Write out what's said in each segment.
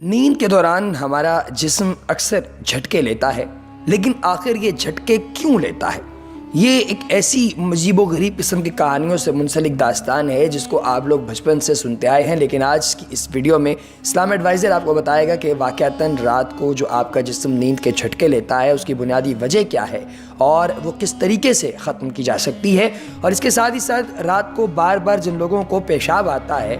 نیند کے دوران ہمارا جسم اکثر جھٹکے لیتا ہے، لیکن آخر یہ جھٹکے کیوں لیتا ہے؟ یہ ایک ایسی عجیب و غریب قسم کی کہانیوں سے منسلک داستان ہے جس کو آپ لوگ بچپن سے سنتے آئے ہیں، لیکن آج کی اس ویڈیو میں اسلام ایڈوائزر آپ کو بتائے گا کہ واقعتاً رات کو جو آپ کا جسم نیند کے جھٹکے لیتا ہے اس کی بنیادی وجہ کیا ہے اور وہ کس طریقے سے ختم کی جا سکتی ہے، اور اس کے ساتھ ہی ساتھ رات کو بار بار جن لوگوں کو پیشاب آتا ہے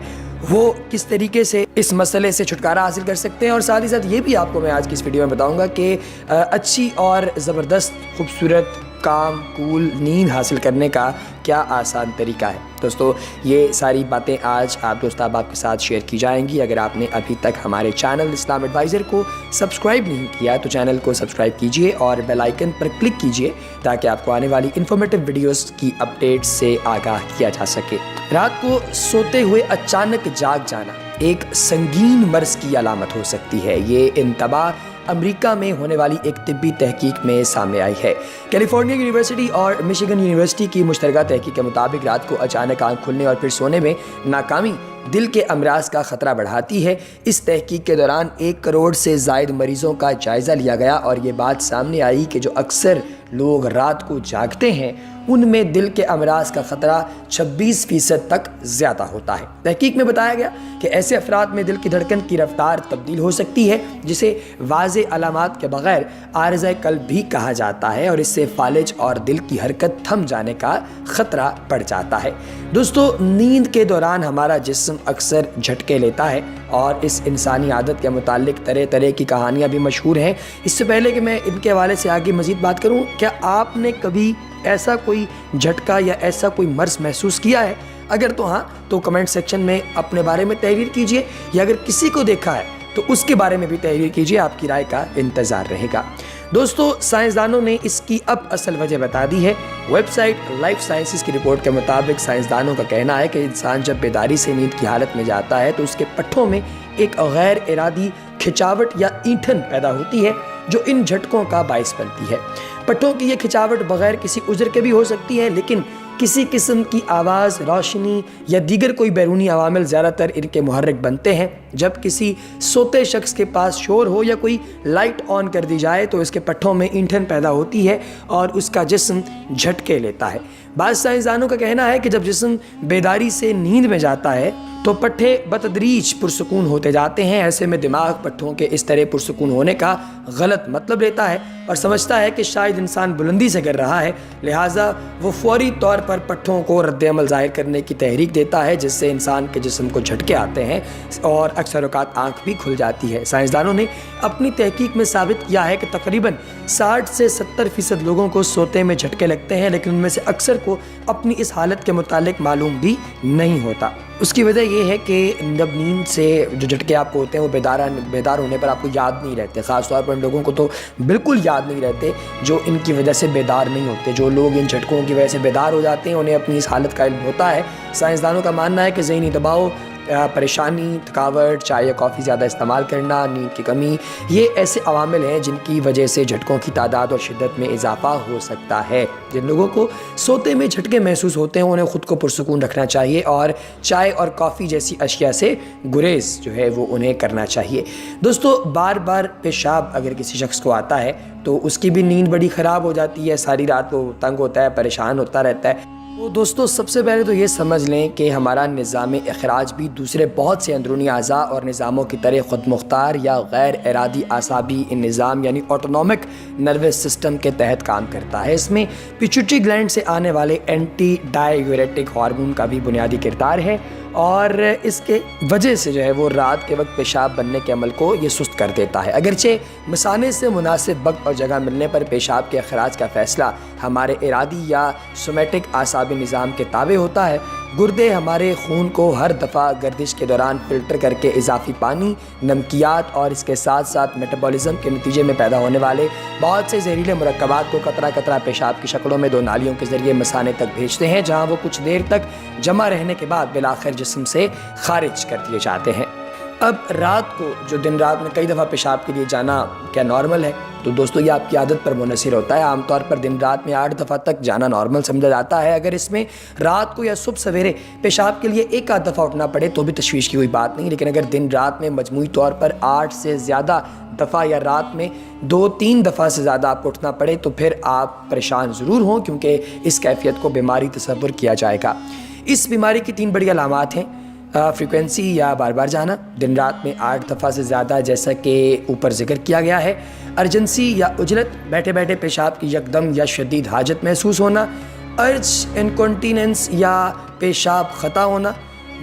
وہ کس طریقے سے اس مسئلے سے چھٹکارا حاصل کر سکتے ہیں، اور ساتھ ہی ساتھ یہ بھی آپ کو میں آج کی اس ویڈیو میں بتاؤں گا کہ اچھی اور زبردست خوبصورت کام کول نیند حاصل کرنے کا کیا آسان طریقہ ہے۔ دوستو یہ ساری باتیں آج آپ دوست احباب کے ساتھ شیئر کی جائیں گی۔ اگر آپ نے ابھی تک ہمارے چینل اسلام ایڈوائزر کو سبسکرائب نہیں کیا تو چینل کو سبسکرائب کیجئے اور بیل آئیکن پر کلک کیجئے تاکہ آپ کو آنے والی انفارمیٹیو ویڈیوز کی اپڈیٹ سے آگاہ کیا جا سکے۔ رات کو سوتے ہوئے اچانک جاگ جانا ایک سنگین مرض کی علامت ہو سکتی ہے۔ یہ انتباہ امریکہ میں ہونے والی ایک طبی تحقیق میں سامنے آئی ہے۔ کیلیفورنیا یونیورسٹی اور مشیگن یونیورسٹی کی مشترکہ تحقیق کے مطابق رات کو اچانک آنکھ کھلنے اور پھر سونے میں ناکامی دل کے امراض کا خطرہ بڑھاتی ہے۔ اس تحقیق کے دوران 1 کروڑ سے زائد مریضوں کا جائزہ لیا گیا اور یہ بات سامنے آئی کہ جو اکثر لوگ رات کو جاگتے ہیں ان میں دل کے امراض کا خطرہ 26% تک زیادہ ہوتا ہے۔ تحقیق میں بتایا گیا کہ ایسے افراد میں دل کی دھڑکن کی رفتار تبدیل ہو سکتی ہے جسے واضح علامات کے بغیر عارضہ قلب بھی کہا جاتا ہے، اور اس سے فالج اور دل کی حرکت تھم جانے کا خطرہ بڑھ جاتا ہے۔ دوستو نیند کے دوران ہمارا جسم اکثر جھٹکے لیتا ہے اور اس انسانی عادت کے متعلق طرح طرح کی کہانیاں بھی مشہور ہیں۔ اس سے پہلے کہ میں ان کے حوالے سے آگے مزید بات کروں، کیا آپ نے کبھی ایسا کوئی جھٹکا یا ایسا کوئی مرض محسوس کیا ہے؟ اگر تو ہاں تو کمنٹ سیکشن میں اپنے بارے میں تحریر کیجئے، یا اگر کسی کو دیکھا ہے تو اس کے بارے میں بھی تحریر کیجئے، آپ کی رائے کا انتظار رہے گا۔ دوستو سائنسدانوں نے اس کی اب اصل وجہ بتا دی ہے۔ ویب سائٹ لائف سائنسز کی رپورٹ کے مطابق سائنسدانوں کا کہنا ہے کہ انسان جب بیداری سے نیند کی حالت میں جاتا ہے تو اس کے پٹھوں میں ایک غیر ارادی کھچاوٹ یا اینٹھن پیدا ہوتی ہے جو ان جھٹکوں کا باعث بنتی ہے۔ پٹھوں کی یہ کھچاوٹ بغیر کسی عذر کے بھی ہو سکتی ہے، لیکن کسی قسم کی آواز، روشنی یا دیگر کوئی بیرونی عوامل زیادہ تر ان کے محرک بنتے ہیں۔ جب کسی سوتے شخص کے پاس شور ہو یا کوئی لائٹ آن کر دی جائے تو اس کے پٹھوں میں اینٹھن پیدا ہوتی ہے اور اس کا جسم جھٹکے لیتا ہے۔ بعض سائنسدانوں کا کہنا ہے کہ جب جسم بیداری سے نیند میں جاتا ہے تو پٹھے بتدریج پرسکون ہوتے جاتے ہیں۔ ایسے میں دماغ پٹھوں کے اس طرح پرسکون ہونے کا غلط مطلب لیتا ہے اور سمجھتا ہے کہ شاید انسان بلندی سے گر رہا ہے، لہٰذا وہ فوری طور پر پٹھوں کو رد عمل ظاہر کرنے کی تحریک دیتا ہے، جس سے انسان کے جسم کو جھٹکے آتے ہیں اور اکثر اوقات آنکھ بھی کھل جاتی ہے۔ سائنسدانوں نے اپنی تحقیق میں ثابت کیا ہے کہ تقریباً 60 سے 70% لوگوں کو سوتے میں جھٹکے لگتے ہیں، لیکن ان میں سے اکثر کو اپنی اس حالت کے متعلق معلوم بھی نہیں ہوتا۔ اس کی وجہ یہ ہے کہ جب نیند سے جو جھٹکے آپ کو ہوتے ہیں وہ بیدار ہونے پر آپ کو یاد نہیں رہتے، خاص طور پر ان لوگوں کو تو بالکل یاد نہیں رہتے جو ان کی وجہ سے بیدار نہیں ہوتے۔ جو لوگ ان جھٹکوں کی وجہ سے بیدار ہو جاتے ہیں انہیں اپنی اس حالت کا علم ہوتا ہے۔ سائنسدانوں کا ماننا ہے کہ ذہنی دباؤ، پریشانی، تھکاوٹ، چائے یا کافی زیادہ استعمال کرنا، نیند کی کمی، یہ ایسے عوامل ہیں جن کی وجہ سے جھٹکوں کی تعداد اور شدت میں اضافہ ہو سکتا ہے۔ جن لوگوں کو سوتے میں جھٹکے محسوس ہوتے ہیں انہیں خود کو پرسکون رکھنا چاہیے اور چائے اور کافی جیسی اشیاء سے گریز جو ہے وہ انہیں کرنا چاہیے۔ دوستو بار بار پیشاب اگر کسی شخص کو آتا ہے تو اس کی بھی نیند بڑی خراب ہو جاتی ہے، ساری رات وہ تنگ ہوتا ہے، پریشان ہوتا رہتا ہے۔ تو دوستو سب سے پہلے تو یہ سمجھ لیں کہ ہمارا نظام اخراج بھی دوسرے بہت سے اندرونی اعضاء اور نظاموں کی طرح خود مختار یا غیر ارادی اعصابی نظام یعنی آٹونومک نروس سسٹم کے تحت کام کرتا ہے۔ اس میں پیچوٹری گلینڈ سے آنے والے اینٹی ڈائیوریٹک ہارمون کا بھی بنیادی کردار ہے، اور اس کے وجہ سے جو ہے وہ رات کے وقت پیشاب بننے کے عمل کو یہ سست کر دیتا ہے۔ اگرچہ مثانے سے مناسب وقت اور جگہ ملنے پر پیشاب کے اخراج کا فیصلہ ہمارے ارادی یا سومیٹک اعصابی نظام کے تابع ہوتا ہے۔ گردے ہمارے خون کو ہر دفعہ گردش کے دوران فلٹر کر کے اضافی پانی، نمکیات اور اس کے ساتھ ساتھ میٹابولزم کے نتیجے میں پیدا ہونے والے بہت سے زہریلے مرکبات کو قطرہ قطرہ پیشاب کی شکلوں میں 2 نالیوں کے ذریعے مثانے تک بھیجتے ہیں، جہاں وہ کچھ دیر تک جمع رہنے کے بعد بالآخر جسم سے خارج کر دیے جاتے ہیں۔ اب رات کو جو دن رات میں کئی دفعہ پیشاب کے لیے جانا کیا نارمل ہے؟ تو دوستو یہ آپ کی عادت پر منحصر ہوتا ہے. عام طور پر دن رات میں 8 دفعہ تک جانا نارمل سمجھا جاتا ہے. اگر اس میں رات کو یا صبح سویرے پیشاب کے لیے 1 دفعہ اٹھنا پڑے تو بھی تشویش کی کوئی بات نہیں, لیکن اگر دن رات میں مجموعی طور پر 8 سے زیادہ دفعہ یا رات میں 2-3 دفعہ سے زیادہ آپ کو اٹھنا پڑے تو پھر آپ پریشان ضرور ہوں, کیونکہ اس کیفیت کو بیماری تصور کیا جائے گا. اس بیماری کی 3 بڑی علامات ہیں. فریکوینسی یا بار بار جانا دن رات میں 8 دفعہ سے زیادہ جیسا کہ اوپر ذکر کیا گیا ہے. ارجنسی یا عجلت, بیٹھے بیٹھے پیشاب کی یکدم یا شدید حاجت محسوس ہونا. ارج انکونٹیننس یا پیشاب خطا ہونا.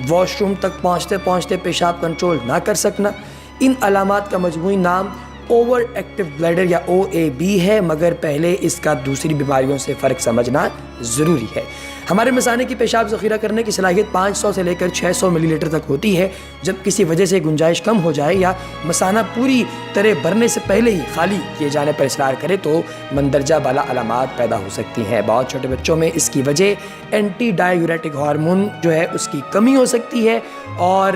واش روم تک پہنچتے پہنچتے پیشاب کنٹرول نہ کر سکنا. ان علامات کا مجموعی نام اوور ایکٹیو بلیڈر یا OAB ہے, مگر پہلے اس کا دوسری بیماریوں سے فرق سمجھنا ضروری ہے. ہمارے مثانے کی پیشاب ذخیرہ کرنے کی صلاحیت 500 سے لے کر 600 ملی لیٹر تک ہوتی ہے. جب کسی وجہ سے گنجائش کم ہو جائے یا مثانہ پوری طرح بھرنے سے پہلے ہی خالی کیے جانے پر اصرار کرے تو مندرجہ بالا علامات پیدا ہو سکتی ہیں. بہت چھوٹے بچوں میں اس کی وجہ اینٹی ڈائیوریٹک ہارمون جو ہے اس کی کمی ہو سکتی ہے, اور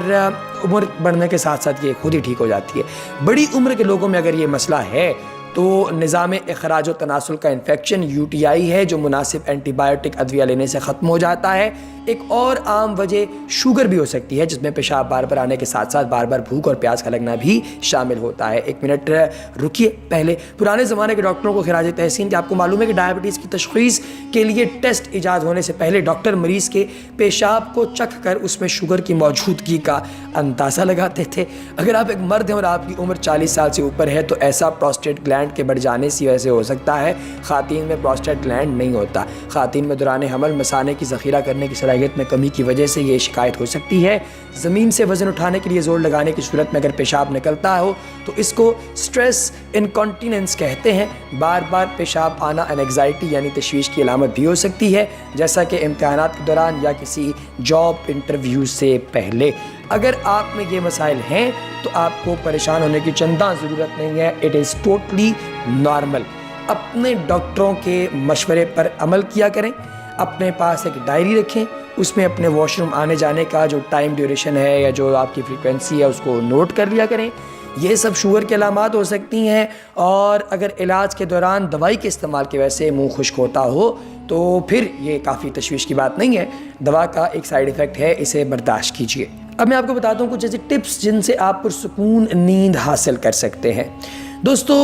عمر بڑھنے کے ساتھ ساتھ یہ خود ہی ٹھیک ہو جاتی ہے. بڑی عمر کے لوگوں میں اگر یہ مسئلہ ہے تو نظام اخراج و تناسل کا انفیکشن UTI ہے, جو مناسب اینٹی بائیوٹک ادویہ لینے سے ختم ہو جاتا ہے. ایک اور عام وجہ شوگر بھی ہو سکتی ہے, جس میں پیشاب بار بار آنے کے ساتھ ساتھ بار بار بھوک اور پیاس کا لگنا بھی شامل ہوتا ہے. 1 منٹ رکیے. پہلے پرانے زمانے کے ڈاکٹروں کو خراج تحسین کہ آپ کو معلوم ہے کہ ڈائبٹیز کی تشخیص کے لیے ٹیسٹ ایجاد ہونے سے پہلے ڈاکٹر مریض کے پیشاب کو چکھ کر اس میں شوگر کی موجودگی کا اندازہ لگاتے تھے. اگر آپ ایک مرد ہیں اور آپ کی عمر 40 سال سے اوپر ہے تو ایسا پروسٹیٹ گلینڈ کے بڑھ جانے سے وجہ سے ہو سکتا ہے. خواتین میں پروسٹیٹ گلینڈ نہیں ہوتا. خواتین میں دوران حمل مثانے کی ذخیرہ کرنے کی صلاحیت میں کمی کی وجہ سے یہ شکایت ہو سکتی ہے. زمین سے وزن اٹھانے کے لیے زور لگانے کی صورت میں اگر پیشاب نکلتا ہو تو اس کو سٹریس انکونٹیننس کہتے ہیں. بار بار پیشاب آنا انگزائٹی یعنی تشویش کی علامت بھی ہو سکتی ہے, جیسا کہ امتحانات کے دوران یا کسی جاب انٹرویو سے پہلے. اگر آپ میں یہ مسائل ہیں تو آپ کو پریشان ہونے کی چنداں ضرورت نہیں ہے. It is totally normal. اپنے ڈاکٹروں کے مشورے پر عمل کیا کریں. اپنے پاس ایک ڈائری رکھیں, اس میں اپنے واش روم آنے جانے کا جو ٹائم ڈیوریشن ہے یا جو آپ کی فریکوینسی ہے اس کو نوٹ کر لیا کریں. یہ سب شوگر کے علامات ہو سکتی ہیں, اور اگر علاج کے دوران دوائی کے استعمال کی وجہ سے منہ خشک ہوتا ہو تو پھر یہ کافی تشویش کی بات نہیں ہے. دوا کا ایک سائیڈ ایفیکٹ ہے, اسے برداشت کیجیے. اب میں آپ کو بتاتا ہوں کچھ ایسے ٹپس جن سے آپ پرسکون نیند حاصل کر سکتے ہیں. دوستو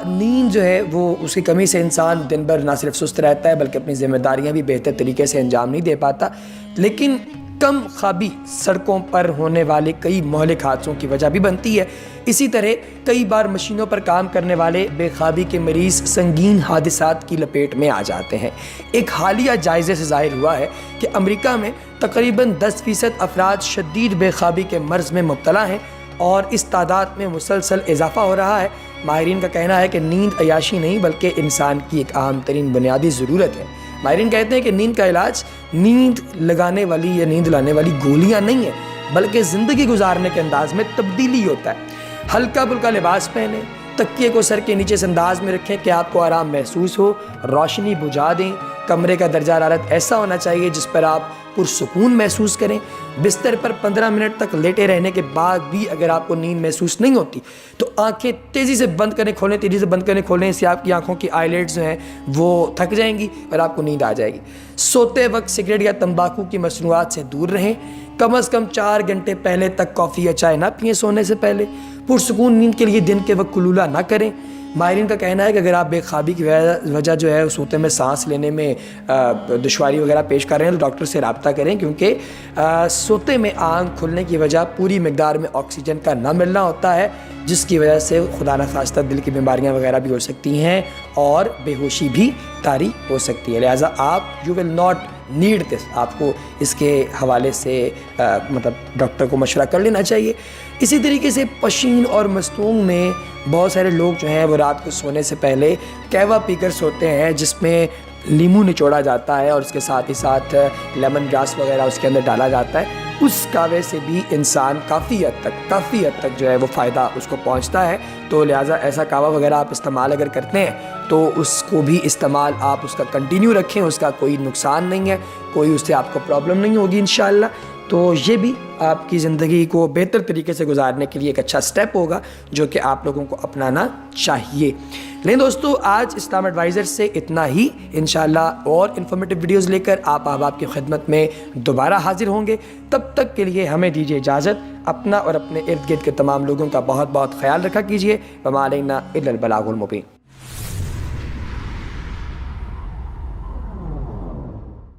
نیند جو ہے وہ اس کی کمی سے انسان دن بھر نہ صرف سست رہتا ہے بلکہ اپنی ذمہ داریاں بھی بہتر طریقے سے انجام نہیں دے پاتا. لیکن کم خوابی سڑکوں پر ہونے والے کئی مہلک حادثوں کی وجہ بھی بنتی ہے. اسی طرح کئی بار مشینوں پر کام کرنے والے بے خوابی کے مریض سنگین حادثات کی لپیٹ میں آ جاتے ہیں. ایک حالیہ جائزے سے ظاہر ہوا ہے کہ امریکہ میں تقریباً 10% افراد شدید بے خوابی کے مرض میں مبتلا ہیں, اور اس تعداد میں مسلسل اضافہ ہو رہا ہے. ماہرین کا کہنا ہے کہ نیند عیاشی نہیں بلکہ انسان کی ایک اہم ترین بنیادی ضرورت ہے. ماہرین کہتے ہیں کہ نیند کا علاج نیند لگانے والی یا نیند لانے والی گولیاں نہیں ہے بلکہ زندگی گزارنے کے انداز میں تبدیلی ہوتا ہے. ہلکا پھلکا لباس پہنیں, تکیے کو سر کے نیچے اس انداز میں رکھیں کہ آپ کو آرام محسوس ہو, روشنی بجھا دیں. کمرے کا درجہ حرارت ایسا ہونا چاہیے جس پر آپ پرسکون محسوس کریں. بستر پر 15 منٹ تک لیٹے رہنے کے بعد بھی اگر آپ کو نیند محسوس نہیں ہوتی تو آنکھیں تیزی سے بند کریں کھولیں, تیزی سے بند کریں کھولیں. اس سے آپ کی آنکھوں کی آئی لیڈز جو ہیں وہ تھک جائیں گی اور آپ کو نیند آ جائے گی. سوتے وقت سگریٹ یا تمباکو کی مصنوعات سے دور رہیں. کم از کم 4 گھنٹے پہلے تک کافی یا چائے نہ پئیں سونے سے پہلے. پرسکون نیند کے لیے دن کے وقت کلولہ نہ کریں. ماہرین کا کہنا ہے کہ اگر آپ بے خوابی کی وجہ جو ہے سوتے میں سانس لینے میں دشواری وغیرہ پیش کر رہے ہیں تو ڈاکٹر سے رابطہ کریں, کیونکہ سوتے میں آنکھ کھلنے کی وجہ پوری مقدار میں آکسیجن کا نہ ملنا ہوتا ہے, جس کی وجہ سے خدا نخواستہ دل کی بیماریاں وغیرہ بھی ہو سکتی ہیں اور بے ہوشی بھی طاری ہو سکتی ہے. لہٰذا آپ you will not need this. آپ کو اس کے حوالے سے ڈاکٹر کو مشورہ کر لینا چاہیے. اسی طریقے سے پشین اور مستونگ میں بہت سارے لوگ جو ہیں وہ رات کو سونے سے پہلے قہوہ پی کر سوتے ہیں جس میں لیمو نچوڑا جاتا ہے اور اس کے ساتھ ہی ساتھ لیمن گراس وغیرہ اس کے اندر ڈالا جاتا ہے. اس قہوے سے بھی انسان کافی حد تک جو ہے وہ فائدہ اس کو پہنچتا ہے. تو لہٰذا ایسا قہوہ وغیرہ آپ استعمال اگر کرتے ہیں تو اس کو بھی استعمال آپ اس کا کنٹینیو رکھیں. اس کا کوئی نقصان نہیں ہے, کوئی اس سے آپ کو پرابلم نہیں ہوگی انشاءاللہ. تو یہ بھی آپ کی زندگی کو بہتر طریقے سے گزارنے کے لیے ایک اچھا سٹیپ ہوگا جو کہ آپ لوگوں کو اپنانا چاہیے۔ لیکن دوستو آج اسلام ایڈوائزر سے اتنا ہی، انشاءاللہ اور انفارمیٹیو ویڈیوز لے کر آپ احباب کی خدمت میں دوبارہ حاضر ہوں گے۔ تب تک کے لیے ہمیں دیجیے اجازت، اپنا اور اپنے ارد گرد کے تمام لوگوں کا بہت بہت خیال رکھا کیجیے۔ وما علینا الا البلاغ المبین۔